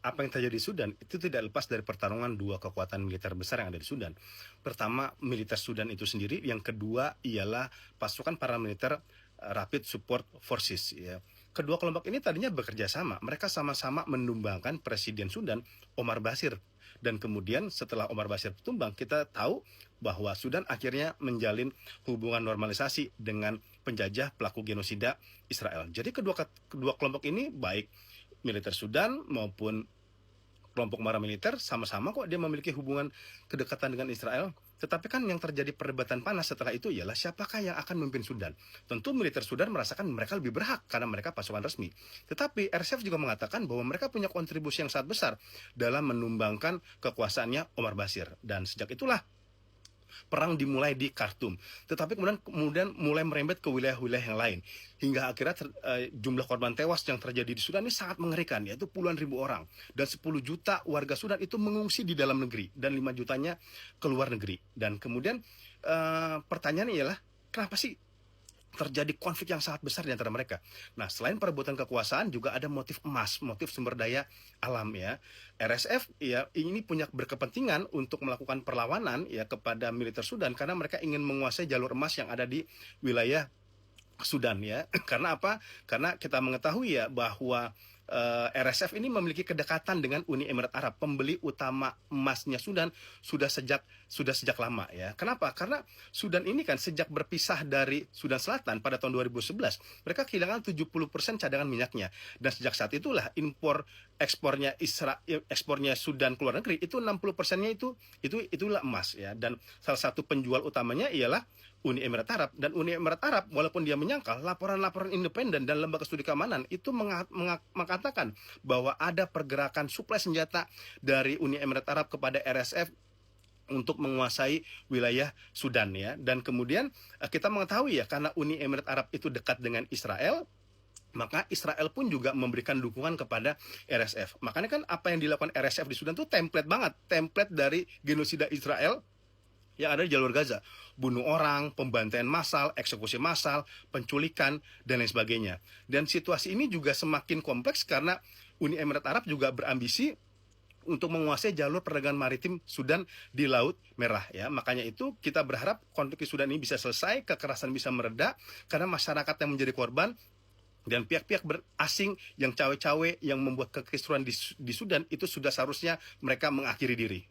apa yang terjadi di Sudan itu tidak lepas dari pertarungan dua kekuatan militer besar yang ada di Sudan. Pertama, militer Sudan itu sendiri, yang kedua ialah pasukan paramiliter Rapid Support Forces ya. Kedua kelompok ini tadinya bekerja sama. Mereka sama-sama menumbangkan Presiden Sudan Omar Basir. Dan kemudian setelah Omar Basir tumbang, kita tahu bahwa Sudan akhirnya menjalin hubungan normalisasi dengan penjajah pelaku genosida Israel. Jadi kedua kelompok ini, baik militer Sudan maupun kelompok paramiliter, sama-sama kok dia memiliki hubungan kedekatan dengan Israel. Tetapi kan yang terjadi perdebatan panas setelah itu ialah siapakah yang akan memimpin Sudan. Tentu militer Sudan merasakan mereka lebih berhak karena mereka pasukan resmi. Tetapi RSF juga mengatakan bahwa mereka punya kontribusi yang sangat besar dalam menumbangkan kekuasaannya Omar Basir. Dan sejak itulah perang dimulai di Khartoum, tetapi kemudian mulai merembet ke wilayah-wilayah yang lain, hingga akhirnya jumlah korban tewas yang terjadi di Sudan ini sangat mengerikan, yaitu puluhan ribu orang, dan 10 juta warga Sudan itu mengungsi di dalam negeri, dan 5 jutanya ke luar negeri. Dan kemudian pertanyaannya ialah, kenapa sih terjadi konflik yang sangat besar di antara mereka? Nah, selain perebutan kekuasaan, juga ada motif emas, motif sumber daya alam ya. RSF ya ini punya berkepentingan untuk melakukan perlawanan ya kepada militer Sudan karena mereka ingin menguasai jalur emas yang ada di wilayah Sudan ya. Karena apa? Karena kita mengetahui ya bahwa RSF ini memiliki kedekatan dengan Uni Emirat Arab, pembeli utama emasnya Sudan sudah sejak lama ya. Kenapa? Karena Sudan ini kan sejak berpisah dari Sudan Selatan pada tahun 2011, mereka kehilangan 70% cadangan minyaknya. Dan sejak saat itulah ekspornya Sudan ke luar negeri itu 60%-nya itulah emas ya. Dan salah satu penjual utamanya ialah Uni Emirat Arab. Dan Uni Emirat Arab, walaupun dia menyangkal, laporan-laporan independen dan lembaga studi keamanan itu mengatakan bahwa ada pergerakan suplai senjata dari Uni Emirat Arab kepada RSF untuk menguasai wilayah Sudan ya. Dan kemudian kita mengetahui ya, karena Uni Emirat Arab itu dekat dengan Israel, maka Israel pun juga memberikan dukungan kepada RSF. Makanya kan apa yang dilakukan RSF di Sudan itu template banget, template dari genosida Israel yang ada di jalur Gaza. Bunuh orang, pembantaian massal, eksekusi massal, penculikan, dan lain sebagainya. Dan situasi ini juga semakin kompleks karena Uni Emirat Arab juga berambisi untuk menguasai jalur perdagangan maritim Sudan di Laut Merah ya. Makanya itu kita berharap konflik di Sudan ini bisa selesai, kekerasan bisa mereda, karena masyarakat yang menjadi korban dan pihak-pihak asing yang cawe-cawe yang membuat kekisruan di Sudan itu sudah seharusnya mereka mengakhiri diri.